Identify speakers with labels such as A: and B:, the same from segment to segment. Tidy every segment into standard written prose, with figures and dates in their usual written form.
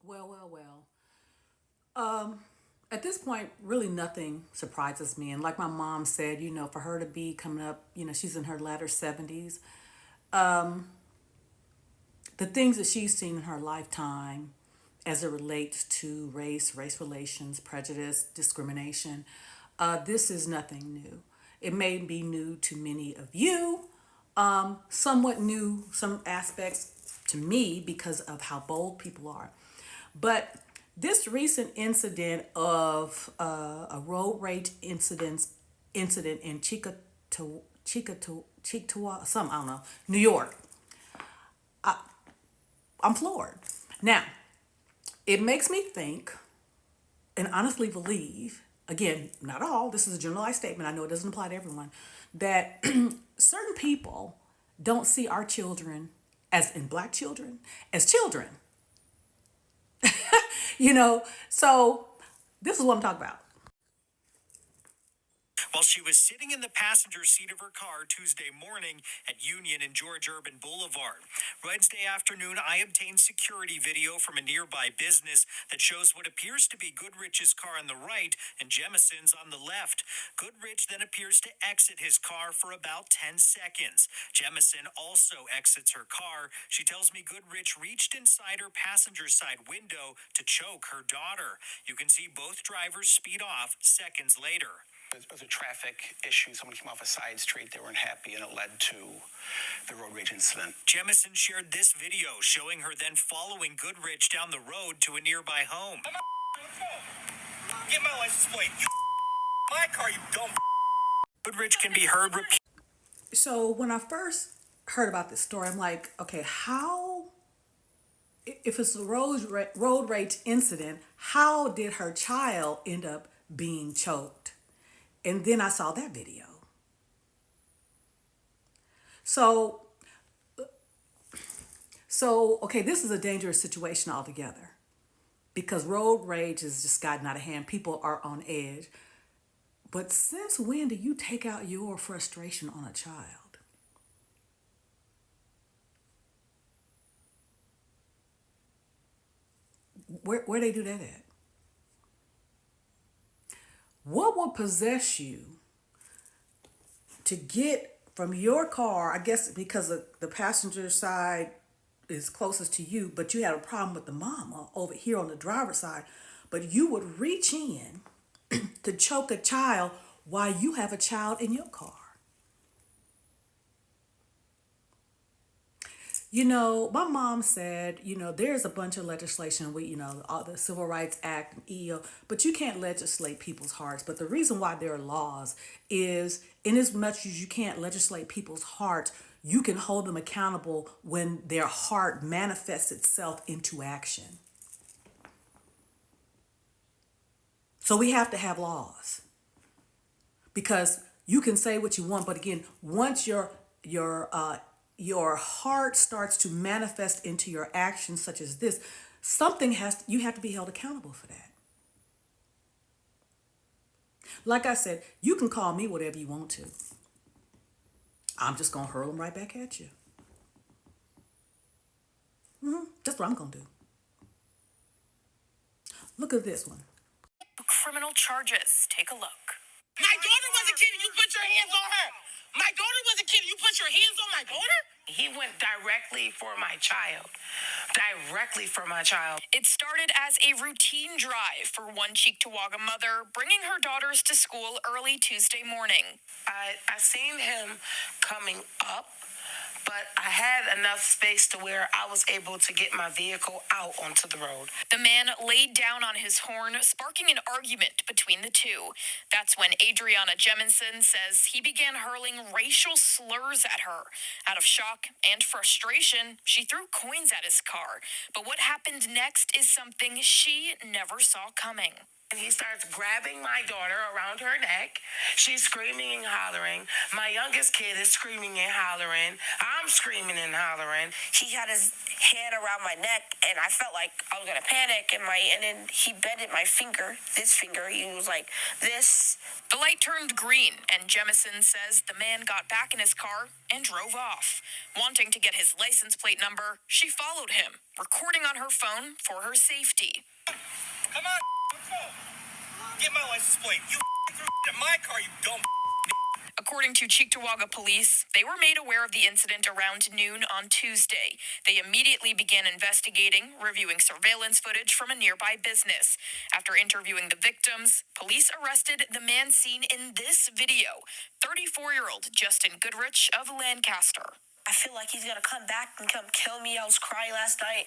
A: Well. Um, at this point, really nothing surprises me. And like my mom said, for her to be coming up, she's in her latter 70s. The things that she's seen in her lifetime as it relates to race relations, prejudice, discrimination, this is nothing new. It may be new to many of you, somewhat new, some aspects to me because of how bold people are. But this recent incident of a road rage incident in Cheektowaga, some I don't know, New York. I'm floored. Now, it makes me think and honestly believe, again, not all, this is a generalized statement, I know it doesn't apply to everyone, that certain people don't see our children, as in black children, as children. So this is what I'm talking about.
B: While she was sitting in the passenger seat of her car Tuesday morning at Union and George Urban Boulevard. Wednesday afternoon, I obtained security video from a nearby business that shows what appears to be Goodrich's car on the right and Jemison's on the left. Goodrich then appears to exit his car for about 10 seconds. Jemison also exits her car. She tells me Goodrich reached inside her passenger side window to choke her daughter. You can see both drivers speed off seconds later.
C: It was a traffic issue. Someone came off a side street. They weren't happy, and it led to the road rage incident.
B: Jemison shared this video showing her then following Goodrich down the road to a nearby home.
D: Get my license plate. You my car, you dumb.
B: Goodrich can be heard repeat.
A: So when I first heard about this story, I'm like, okay, how, if it's a road rage incident, how did her child end up being choked? And then I saw that video. So okay, this is a dangerous situation altogether because road rage has just gotten out of hand. People are on edge. But since when do you take out your frustration on a child? Where they do that at? What will possess you to get from your car, I guess because the passenger side is closest to you, but you had a problem with the mama over here on the driver's side, but you would reach in to choke a child while you have a child in your car? My mom said, there's a bunch of legislation with, all the Civil Rights Act and EO, but you can't legislate people's hearts. But the reason why there are laws is, in as much as you can't legislate people's hearts, you can hold them accountable when their heart manifests itself into action. So we have to have laws because you can say what you want, but again, once your heart starts to manifest into your actions such as this, you have to be held accountable for that. Like I said, you can call me whatever you want to. I'm just going to hurl them right back at you. That's what I'm going to do. Look at this one.
E: Criminal charges. Take a look.
D: My daughter was a kid and you put your hands on her. My daughter was a kid and you put your hands on my daughter?
F: He went directly for my child. Directly for my child.
E: It started as a routine drive for one Cheektowaga mother, bringing her daughters to school early Tuesday morning.
F: I seen him coming up, but I had enough space to where I was able to get my vehicle out onto the road.
E: The man laid down on his horn, sparking an argument between the two. That's when Adriana Jemison says he began hurling racial slurs at her. Out of shock and frustration, she threw coins at his car. But what happened next is something she never saw coming.
F: And he starts grabbing my daughter around her neck. She's screaming and hollering. My youngest kid is screaming and hollering. I'm screaming and hollering.
G: He had his hand around my neck, and I felt like I was gonna panic. And then he bended my finger, this finger. He was like this.
E: The light turned green, and Jemison says the man got back in his car and drove off. Wanting to get his license plate number, she followed him, recording on her phone for her safety.
D: Come on, let's go. Get my license plate. You threw in my car, you dumb.
E: According to Cheektowaga police, they were made aware of the incident around noon on Tuesday. They immediately began investigating, reviewing surveillance footage from a nearby business. After interviewing the victims, police arrested the man seen in this video, 34-year-old Justin Goodrich of Lancaster.
G: I feel like he's gonna come back and come kill me. I was crying last night.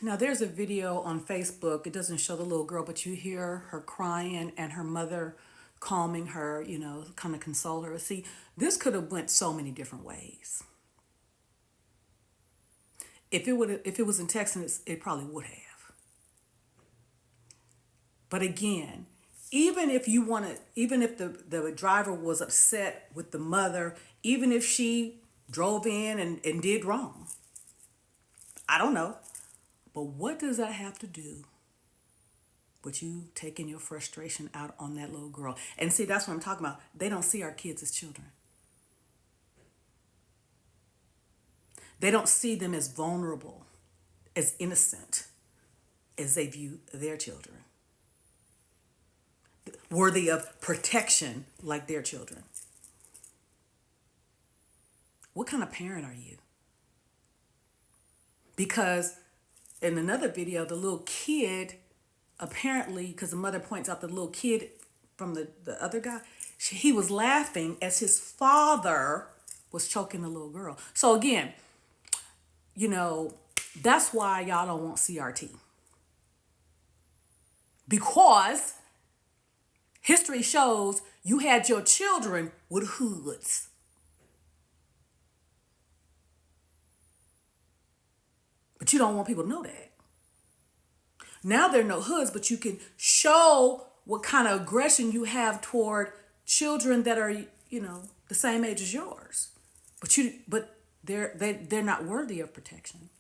A: Now, there's a video on Facebook. It doesn't show the little girl, but you hear her crying and her mother calming her, kind of console her. See, this could have went so many different ways. If it was in Texas, it probably would have. But again, even if the driver was upset with the mother, even if she drove in and did wrong, I don't know. But what does that have to do with you taking your frustration out on that little girl? And see, that's what I'm talking about. They don't see our kids as children. They don't see them as vulnerable, as innocent as they view their children. Worthy of protection like their children. What kind of parent are you? Because in another video, the little kid, apparently, because the mother points out the little kid from the other guy, he was laughing as his father was choking the little girl. So again, that's why y'all don't want CRT. Because history shows you had your children with hoods. But you don't want people to know that. Now there are no hoods, but you can show what kind of aggression you have toward children that are, the same age as yours. But they're not worthy of protection.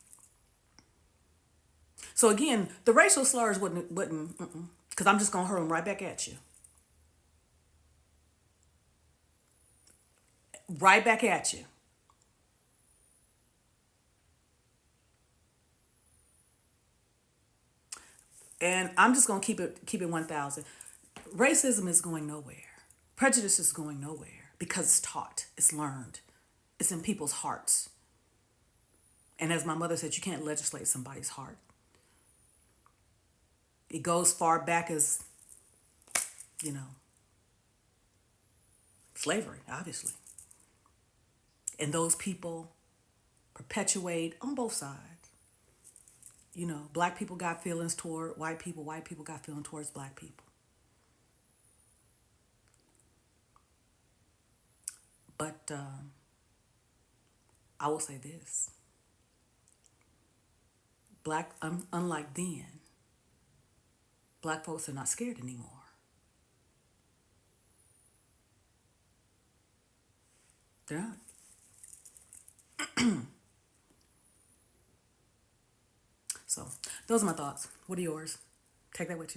A: So again, the racial slurs wouldn't, because I'm just gonna hurl them right back at you. Right back at you. And I'm just gonna keep it 1,000. Racism is going nowhere. Prejudice is going nowhere because it's taught, it's learned, it's in people's hearts. And as my mother said, you can't legislate somebody's heart. It goes far back as, slavery, obviously. And those people perpetuate on both sides. Black people got feelings toward white people got feelings towards black people. But I will say this. Unlike then, black folks are not scared anymore. They're not. So, those are my thoughts. What are yours? Take that with you.